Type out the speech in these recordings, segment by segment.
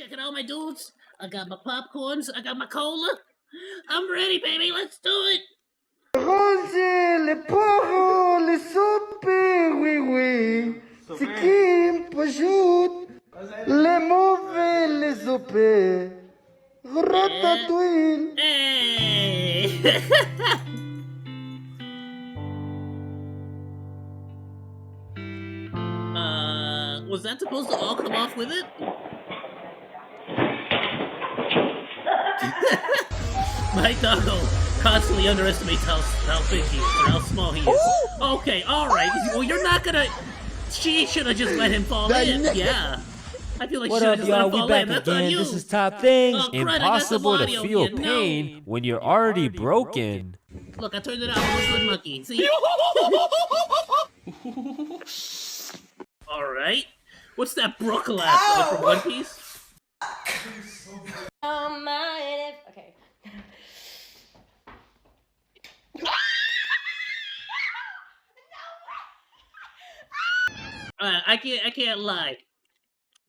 Check it out, my dudes. I got my popcorns. I got my cola. I'm ready, baby. Let's do it. Ranger les poros, les soupes, oui, oui. C'est qui me pajoute, les mauvais, les opés. Ratatouille. Hey! Was that supposed to all come off with it? My doggo constantly underestimates how big he is or how small he is. Okay, alright. Well, you're not gonna... She should have just let him fall in. Yeah. I feel like she What should have up, just let y'all? him We fall back in. That's on again. you. This is Top Things. Oh, crud, I got some Impossible to audio feel here. No. pain when you're already broken. Look, I turned it on. Whistling monkey. See? Alright. What's that Brook laugh from One Piece? Okay. I can't lie.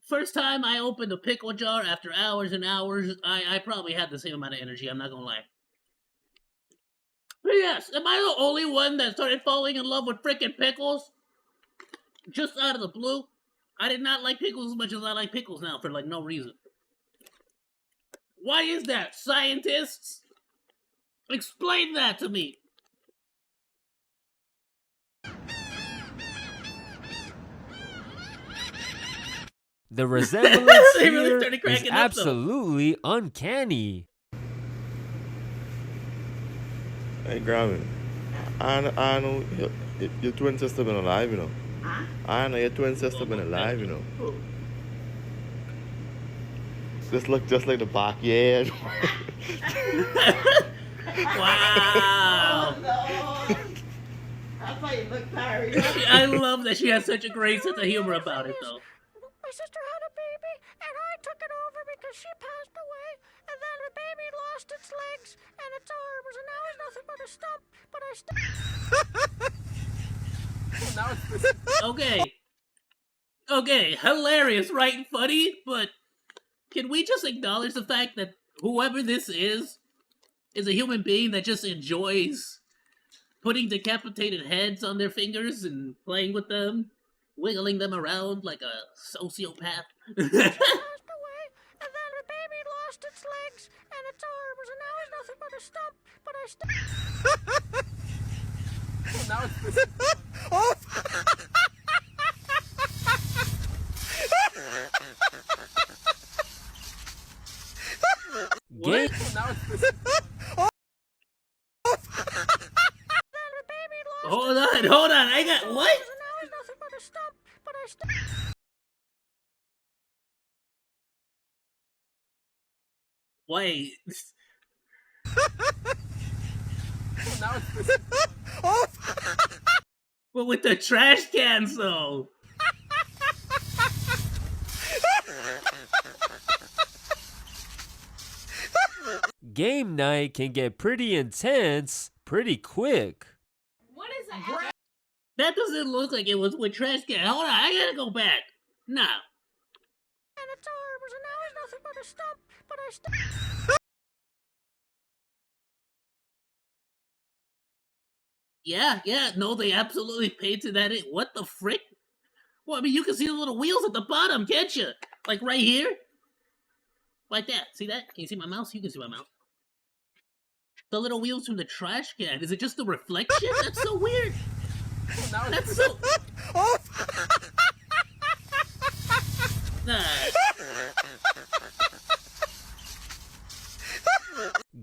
First time I opened a pickle jar after hours and hours, I probably had the same amount of energy, I'm not gonna lie. But yes, am I the only one that started falling in love with frickin' pickles? Just out of the blue? I did not like pickles as much as I like pickles now for like no reason. Why is that, scientists? Explain that to me. The resemblance They really here started is cracking up, though. absolutely uncanny. Hey, Grammy, I know your twin sister been alive, you know. Huh? I know your twin sister been alive, you know. Who? This look just like the backyard. Wow. No. That's why you look tired. I love that she has such a great sense of humor about it, though. My sister had a baby, and I took it over because she passed away, and then the baby lost its legs and its arms, and now it's nothing but a stump, but I still... Okay. Okay, hilarious, right and funny, but can we just acknowledge the fact that whoever this is a human being that just enjoys putting decapitated heads on their fingers and playing with them, wiggling them around like a sociopath? She passed away, and then the baby lost its legs and its arms, and now it's nothing but a stump, but I still... Game Hold on, I got what? And now it's nothing but a stump, but I still... Wait. But with the trash cans, though. game night can get pretty intense pretty quick. What is that? That doesn't look like it was with trash cans. Hold on, I gotta go back. No. And its arms, and now it's nothing but a stump, but I still... Yeah, no, they absolutely painted that in. What the frick? Well, I mean, you can see the little wheels at the bottom, can't you? Like right here? Like that. See that? Can you see my mouse? You can see my mouse. The little wheels from the trash can. Is it just the reflection? That's so weird. That's so... Nah.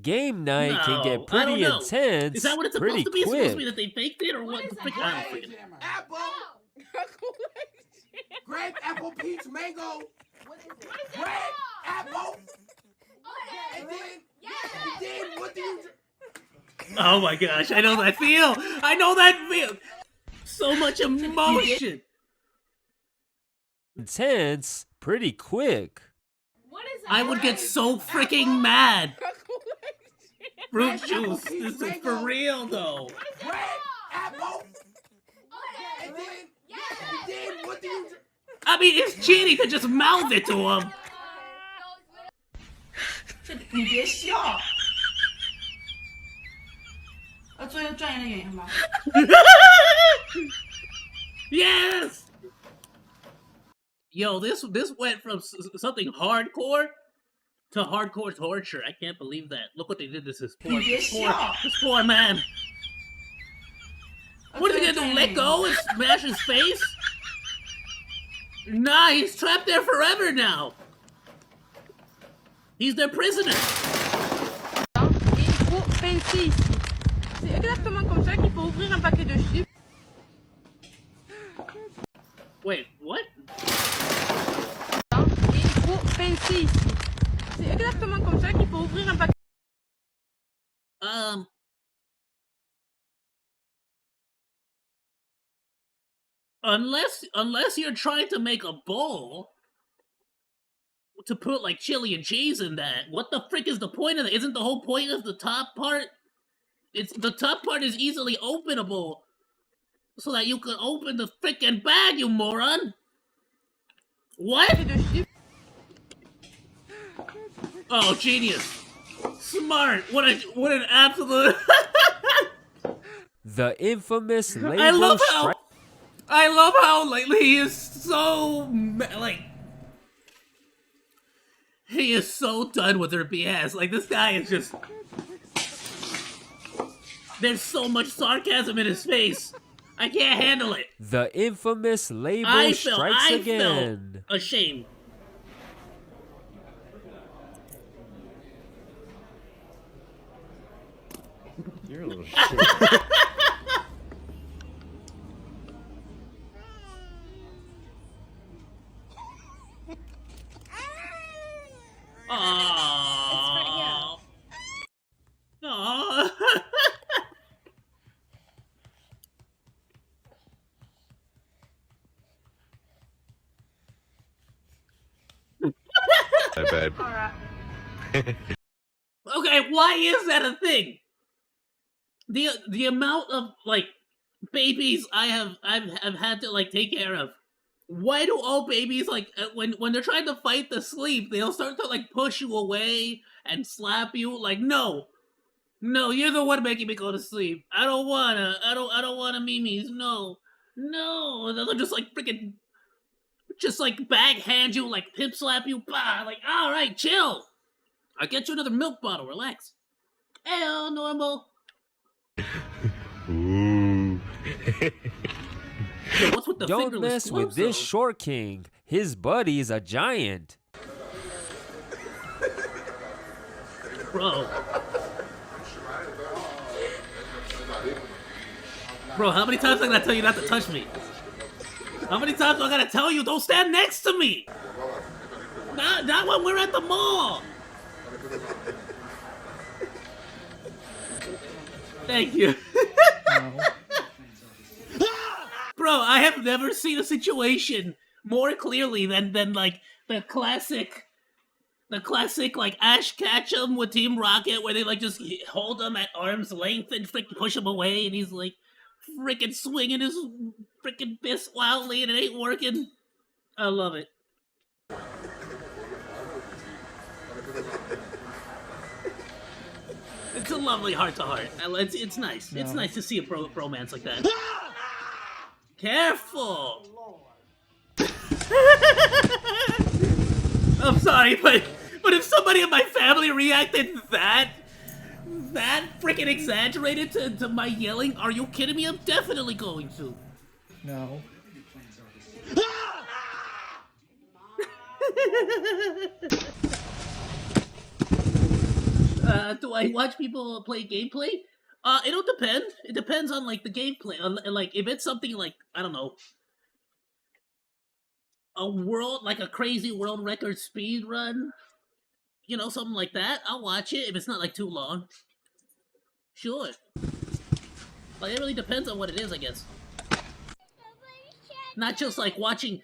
Game night No, can I get don't pretty know. intense Is that what it's pretty supposed to be? It's supposed to be quick. that they faked it, or what the frick? I don't freaking know. Apple, grape, apple, peach, mango. Grape, apple. And then what do you? Oh my gosh, I know that feel! I know that feel! So much emotion! Intense pretty quick. I would get so freaking mad! Fruit juice, this is for real though! Grape, apple. And then what do you? I mean, it's cheating to just mouth it to him! 你别笑。做一个专业的演员吧。Yes. Yo, this went from something hardcore to hardcore torture. I can't believe that. Look what they did to this poor man. What are they gonna do? Let go and smash his face? Nah, he's trapped there forever now. He's their prisoner. Il faut pincer ici. C'est exactement comme ça qu'il faut ouvrir un paquet de chips. Wait, what? Il faut pincer ici. C'est exactement comme ça qu'il faut ouvrir un paquet. Unless you're trying to make a bowl to put like chili and cheese in that, what the frick is the point of that? Isn't the whole point of the top part? It's the top part is easily openable, so that you can open the frickin' bag, you moron. What? Oh, genius! Smart! What an absolute! The infamous label I love how like he is so like he is so done with her BS. Like this guy is just there's so much sarcasm in his face. I can't handle it. The infamous label strikes again. Felt ashamed. You're a little shit. Aww. Aww. I bet. Okay, why is that a thing? The amount of like babies I've had to like take care of. Why do all babies like when they're trying to fight the sleep, they'll start to like push you away and slap you? Like no, you're the one making me go to sleep. I don't wanna mimis. No, they'll just like freaking, just like backhand you, like pimp slap you. Bah, like all right, chill. I'll get you another milk bottle. Relax. Hey, normal. Ooh. Yo, what's with the Don't mess with this though? short king. His buddy's a giant. Bro, how many times I gotta tell you not to touch me? How many times do I gotta tell you don't stand next to me? Not when we're at the mall. Thank you. Bro, I have never seen a situation more clearly than like the classic like Ash Ketchum with Team Rocket, where they like just hold him at arm's length and freaking push him away, and he's like freaking swinging his freaking fist wildly, and it ain't working. I love it. It's a lovely heart-to-heart. It's nice. No. It's nice to see a bromance like that. Careful! I'm sorry, but if somebody in my family reacted that freaking exaggerated to my yelling, are you kidding me? I'm definitely going to. No. Do I watch people play gameplay? It'll depend. It depends on like the gameplay. Like if it's something like, I don't know, a crazy world record speed run, you know, something like that, I'll watch it if it's not like too long. Sure. Like it really depends on what it is, I guess. Not just like watching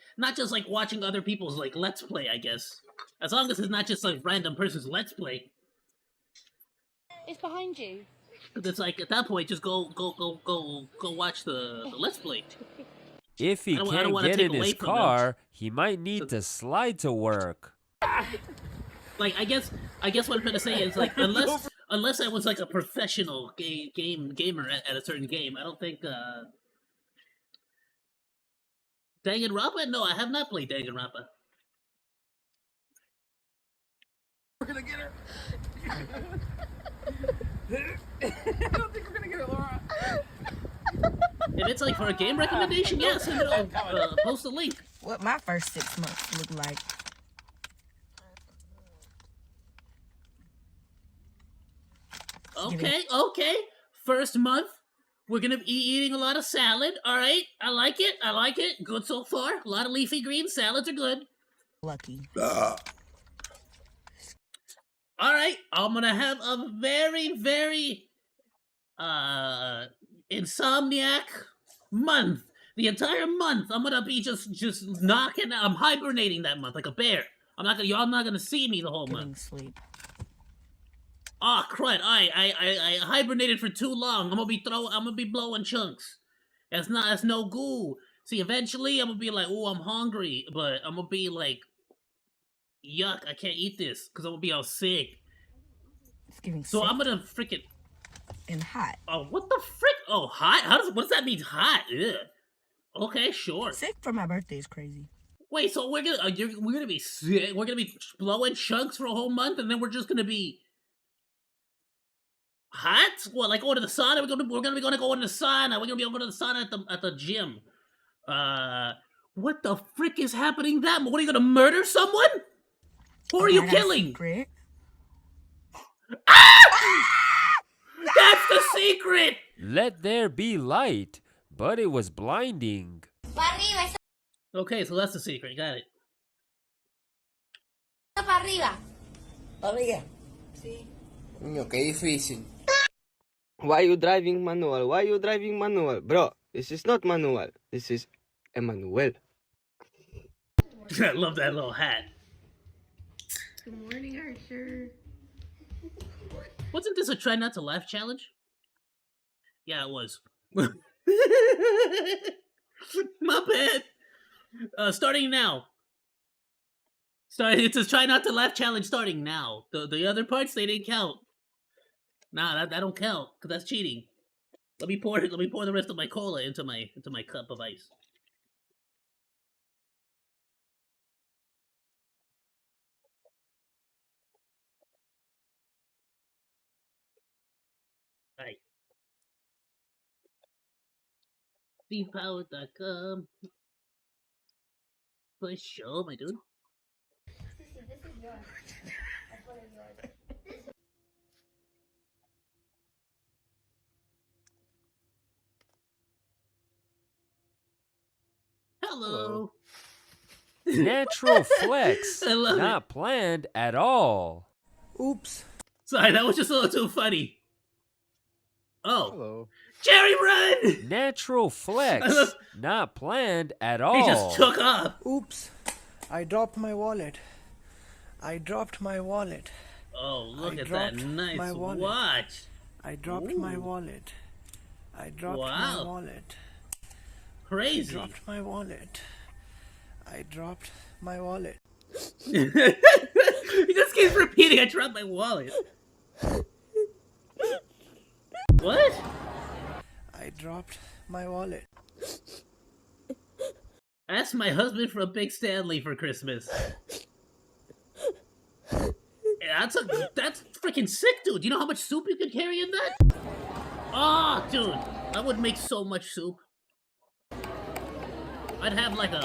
other people's like let's play, I guess. As long as it's not just like random person's let's play. It's behind you. It's like at that point, just go watch the let's play. If he can't get in his car, he might need to slide to work. Like I I guess what I'm trying to say is like unless I was like a professional gamer at a certain game, I don't think Danganronpa? No, I have not played Danganronpa. We're gonna get her. I don't think we're gonna get her, Laura. If it's like for a game recommendation, yeah, send it post a link. What my first 6 months look like. Okay. First month, we're gonna be eating a lot of salad. All right, I like it. Good so far. A lot of leafy greens. Salads are good. Lucky. All right, I'm gonna have a very insomniac month. The entire month, I'm gonna be just knocking. I'm hibernating that month like a bear. Y'all not gonna see me the whole Getting month. sleep. Ah, crud! I hibernated for too long. I'm gonna be blowing chunks. That's no good. See, eventually I'm gonna be like, oh, I'm hungry, but I'm gonna be like, yuck, I can't eat this because I'm gonna be all sick. It's getting So sick I'm gonna freaking. and hot. Oh, what the frick? Oh, hot? What does that mean? Hot? Ugh. Okay, sure. Sick for my birthday is crazy. Wait, so we're gonna be sick? We're gonna be blowing chunks for a whole month, and then we're just gonna be hot? What, like going to the sauna? We're gonna be go in the sauna. We're gonna be going to the sauna at the gym. What the frick is happening? What are you gonna murder someone? Who are you killing? Secret. Ah! That's the secret. Let there be light, but it was blinding. Okay, so that's the secret. Got it. Coño, qué difícil. Why you driving manual? Why you driving manual? Bro, this is not manual. This is Emmanuel. I love that little hat. Good morning, Archer. Wasn't this a try not to laugh challenge? Yeah, it was. My bad. Starting now. It's a try not to laugh challenge starting now. The other parts, they didn't count. Nah, that don't count because that's cheating. Let me pour the rest of my cola into my cup of ice. Alright. Vpower.com. For sure, my dude. Hello. Natural flex, I love not planned at all. Oops. Sorry, that was just a little too funny. Oh. Hello. Jerry, run! Natural flex, not planned at all. He just took off. Oops. I dropped my wallet. I dropped my wallet. Oh, look I at that dropped nice my wallet. watch. I dropped my wallet. I dropped my wallet. Crazy. I dropped my wallet. I dropped my wallet. He just keeps repeating, I dropped my wallet. What? I dropped my wallet. Ask my husband for a big Stanley for Christmas. Yeah, that's freaking sick, dude. You know how much soup you could carry in that? Oh, dude, I would make so much soup. I'd have like a.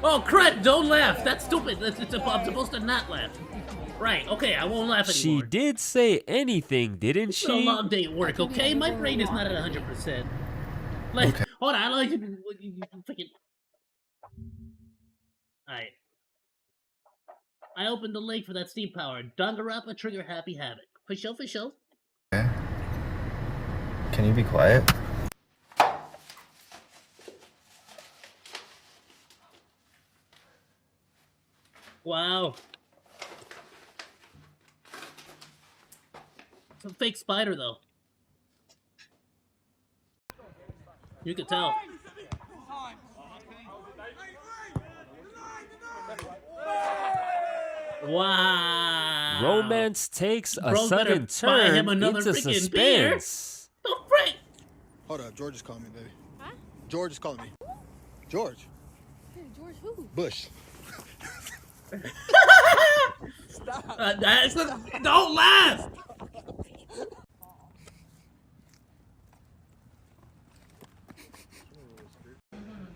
Oh crud! Don't laugh. That's stupid. I'm supposed to not laugh. Right? Okay, I won't laugh anymore. She did say anything, didn't It's she? a long day at work. Okay, my brain is not at 100%. Like, hold on. I like freaking. Alright. I opened the link for that Steam Power. Danganronpa Trigger Happy Havoc. For show, for show. Can you be quiet? Wow. It's a fake spider, though. You could tell. Wow. Romance takes a Bro better sudden buy him turn another into freaking beer. suspense. The frick? Hold up, George is calling me, baby. Huh? George is calling me. George. Hey, George, who? Bush. Don't laugh.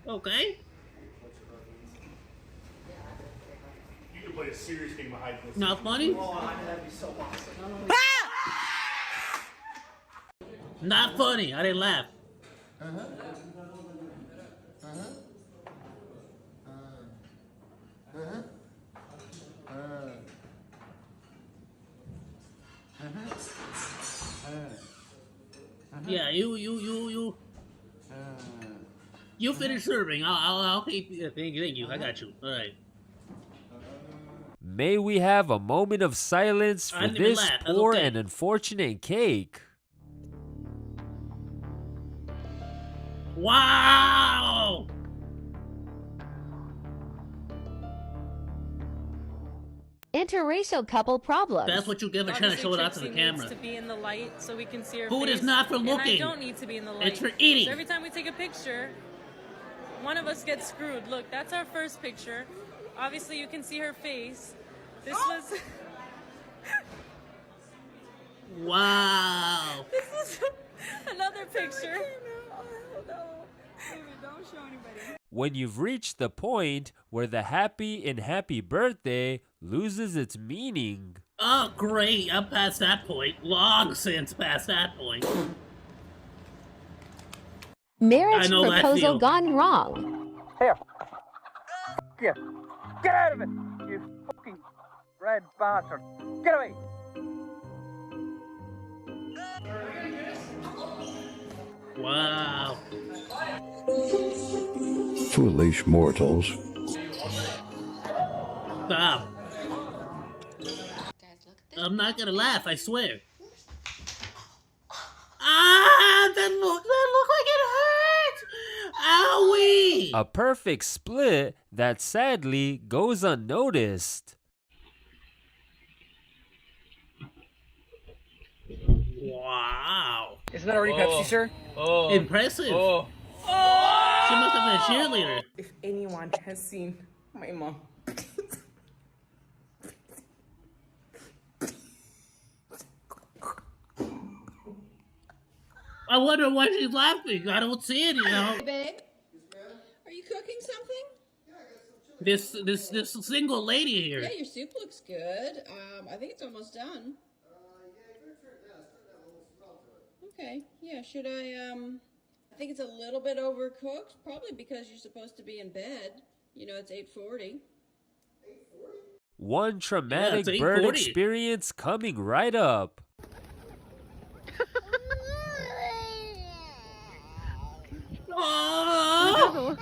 Okay. You can play a serious game behind this. Not funny? That'd be so awesome. Not funny. I didn't laugh. Yeah, you finish serving. I'll keep. Thank you. I got you. All right. May we have a moment of silence I for didn't even this laugh. That's poor okay. and unfortunate cake. Wow. Interracial couple problems. That's what you give her trying to show it out to the camera. Needs to be in the light so we can see her Food face. is not for looking. And I don't need to be in the light. It's for eating. So every time we take a picture, one of us gets screwed. Look, that's our first picture. Obviously, you can see her face. This was. Wow. This is another picture. Baby, don't show anybody. When you've reached the point where the happy in happy birthday loses its meaning. Oh, great. I'm past that point. Long since past that point. Marriage I know that proposal feel. gone wrong. Here. Yeah. Get out of it, you fucking red bastard. Get away. Wow. Foolish mortals. Stop. I'm not gonna laugh, I swear. Ah, that looked like it hurt. Owie. A perfect split that sadly goes unnoticed. Wow. Isn't that already Pepsi, sir? Impressive. She must have been a cheerleader. If anyone has seen my mom. I wonder why she's laughing. I don't see it, you know. Babe, are you cooking something? This single lady here. Yeah, your soup looks good. I think it's almost done. Okay, yeah, should I think it's a little bit overcooked, probably because you're supposed to be in bed. You know, it's 8:40. One traumatic it's bird 8:40. experience coming right up. Oh,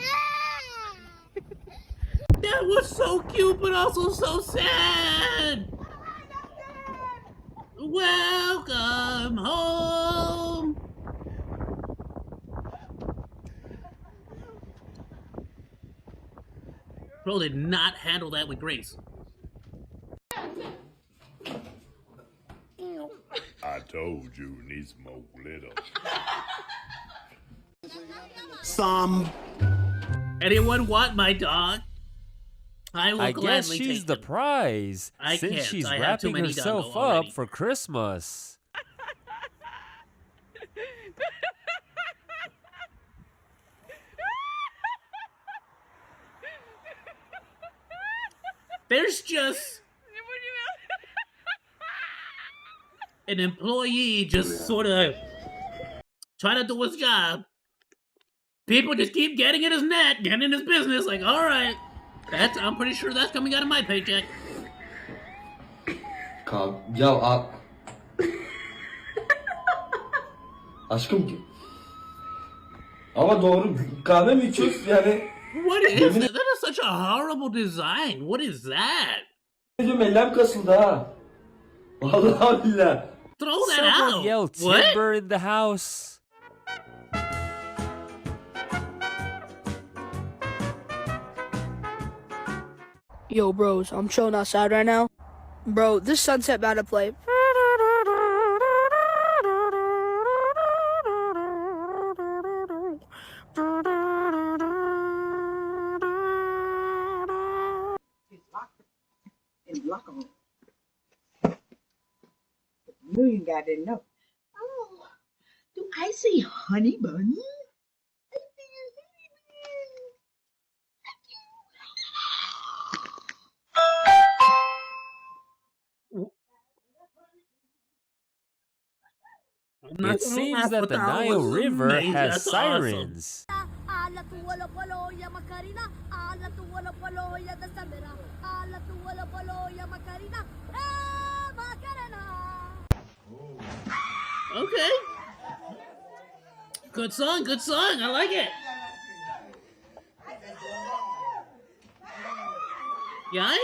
that was so cute, but also so sad. Welcome home. Bro did not handle that with grace. I told you need some more glitter. Anyone want my dog? I will I guess gladly she's take the him. prize I since can't. she's I have too wrapping many herself doggos up already. for Christmas. There's just an employee just sort of trying to do his job. People just keep getting in his net, getting in his business. Like, all right, I'm pretty sure that's coming out of my paycheck. Aşkım ama doğru kahve mi içiyoruz yani? What is that? That is such a horrible design. What is that? Diyorum ellerim kasıldı ha. Vallahi billahi. Throw that Someone out. yell What? timber in the house. Yo, bros, I'm chilling outside right now. Bro, this sunset about to play. Million guy didn't know. Oh, do I see honey bunny? It seems that the Nile River has sirens. Okay. Good song, good song. I like it. Yeah,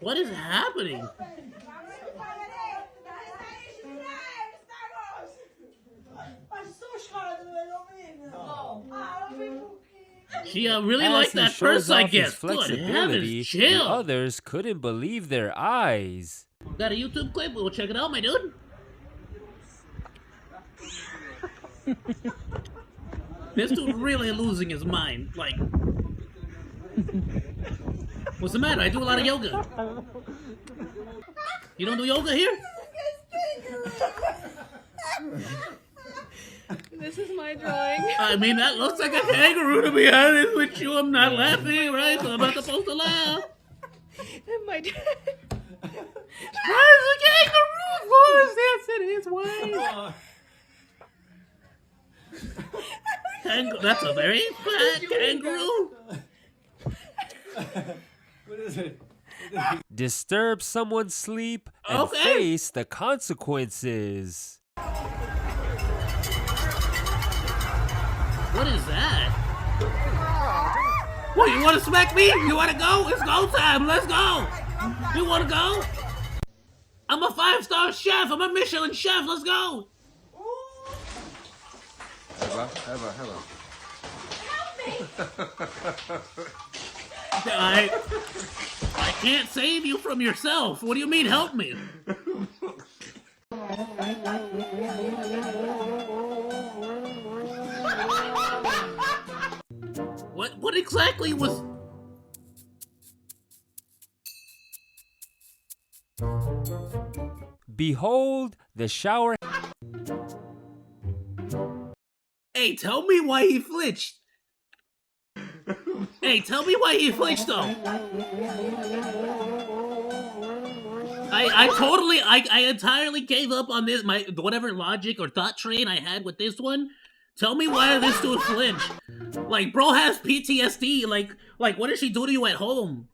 what is happening? She really liked that purse, I guess. Good heavens, The chill. others couldn't believe their eyes. Got a YouTube clip? We'll check it out, my dude. This dude really losing his mind. Like, what's the matter? I do a lot of yoga. You don't do yoga here? This is my drawing. I mean, that looks like a kangaroo, to be honest with you. I'm not laughing, right? So I'm not supposed to laugh. And my dad. Why is the kangaroo dancing his way? That's a very fat kangaroo. What is it? Disturb someone's sleep and Okay. face the consequences. What is that? What, you want to smack me? You want to go? It's go time. Let's go. You want to go? I'm a 5-star chef. I'm a Michelin chef. Let's go. I can't save you from yourself. What do you mean, help me? What exactly was... Behold the shower. Hey, tell me why he flinched. Hey, tell me why he flinched, though. I entirely gave up on this, whatever logic or thought train I had with this one. Tell me why this dude flinch. Like, bro has PTSD. Like, what did she do to you at home?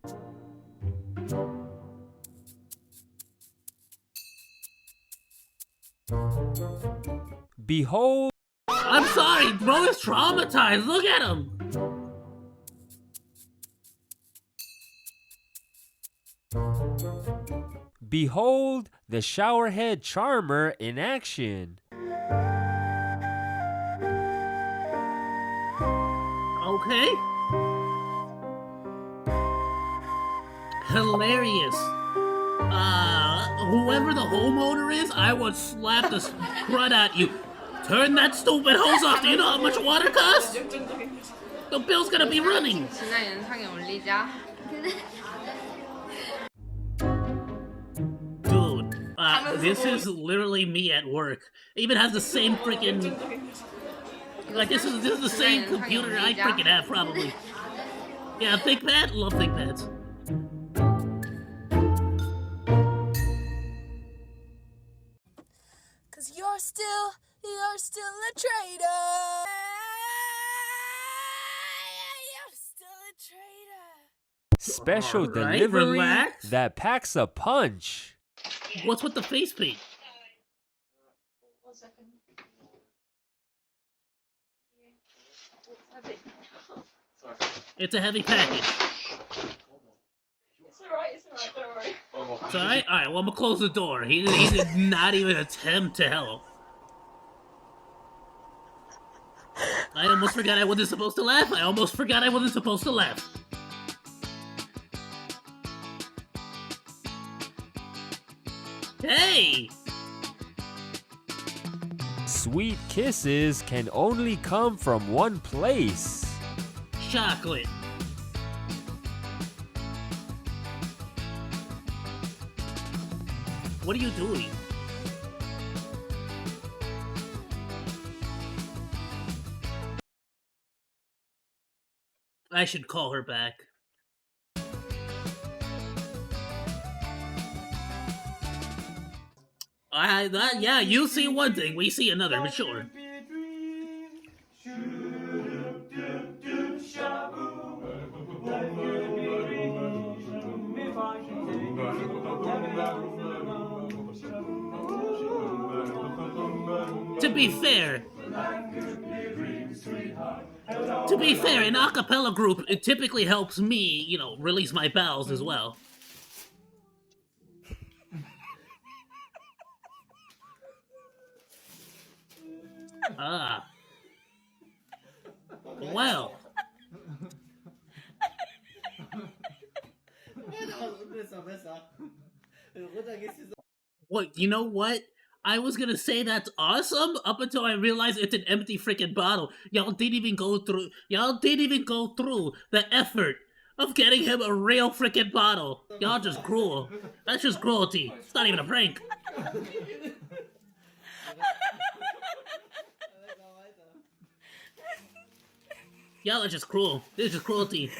Behold. I'm sorry, bro is traumatized. Look at him. Behold the showerhead charmer in action. Okay. Hilarious. Whoever the homeowner is, I would slap the crud at you. Turn that stupid hose off. Do you know how much water costs? The bill's gonna be running. Dude, this is literally me at work. It even has the same freaking... Like, this is the same computer I freaking have, probably. Yeah, ThinkPad? Love ThinkPads. Cause you're still a traitor. You're still a traitor. Special All right, delivery relax. that packs a punch. What's with the face paint? It's a heavy package. It's alright, don't worry. It's alright? Alright, well, I'm gonna close the door. He did not even attempt to help. I almost forgot I wasn't supposed to laugh. I almost forgot I wasn't supposed to laugh. Hey! Sweet kisses can only come from one place. Chocolate. What are you doing? I should call her back. Yeah, you see one thing, we see another, for sure. To be fair, an a cappella group, it typically helps me, you know, release my bowels as well. Ah. Well. What, you know what? I was gonna say that's awesome up until I realized it's an empty freaking bottle. Y'all didn't even go through the effort of getting him a real freaking bottle. Y'all just cruel. That's just cruelty. It's not even a prank. Y'all are just cruel. This is just cruelty.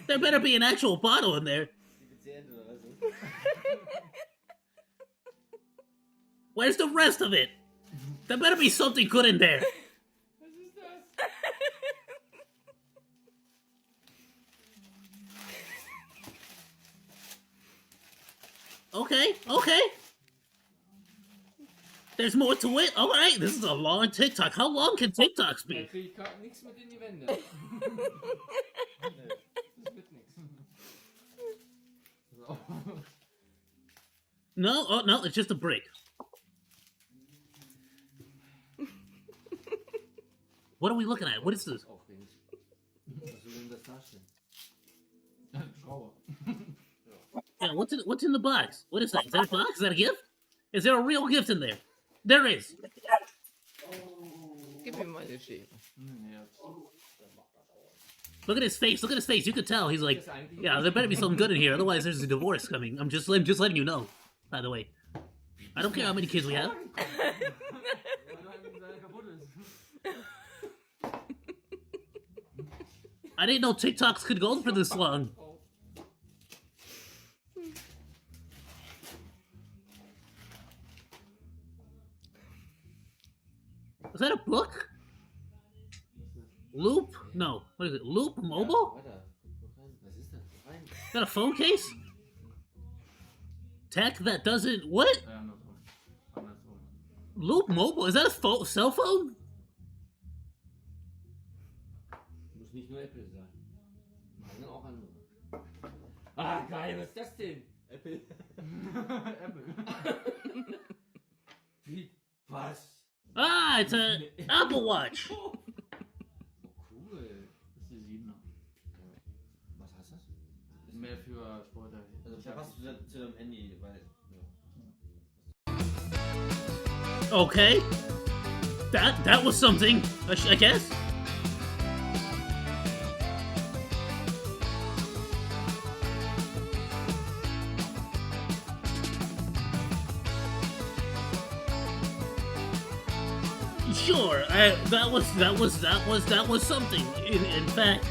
There better be an actual bottle in there. Where's the rest of it? There better be something good in there. Okay, okay. There's more to it? Alright, this is a long TikTok. How long can TikToks be? No, oh no, it's just a brick. What are we looking at? What is this? Yeah, what's in the box? What is that? Is that a box? Is that a gift? Is there a real gift in there? There is. Look at his face. Look at his face. You could tell. He's like, yeah, there better be something good in here. Otherwise, there's a divorce coming. I'm just letting you know. By the way, I don't care how many kids we have. I didn't know TikToks could go for this long. Is that a book? Loop? No. What is it? Loop Mobile? Is that a phone case? Tech that doesn't... What? Loop Mobile? Is that a cell phone? Ah, geil, was ist das denn? Apple. Wie? Was? Ah, it's an Apple Watch. Cool. Das ist die 7er. Was heißt das? Ist mehr für Sport. Also da passt zu dem Handy, weil... Okay. That was something, I guess. Sure, that was something. In fact,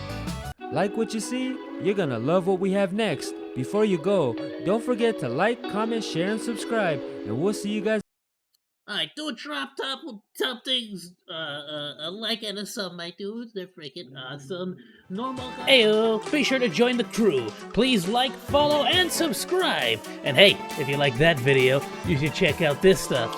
like what you see? You're gonna love what we have next. Before you go, don't forget to like, comment, share, and subscribe. And we'll see you guys. Alright, do drop top things. A like and a sub, my dudes. They're freaking awesome. Normal guys. Ayoo, be sure to join the crew. Please like, follow, and subscribe. And hey, if you like that video, you should check out this stuff.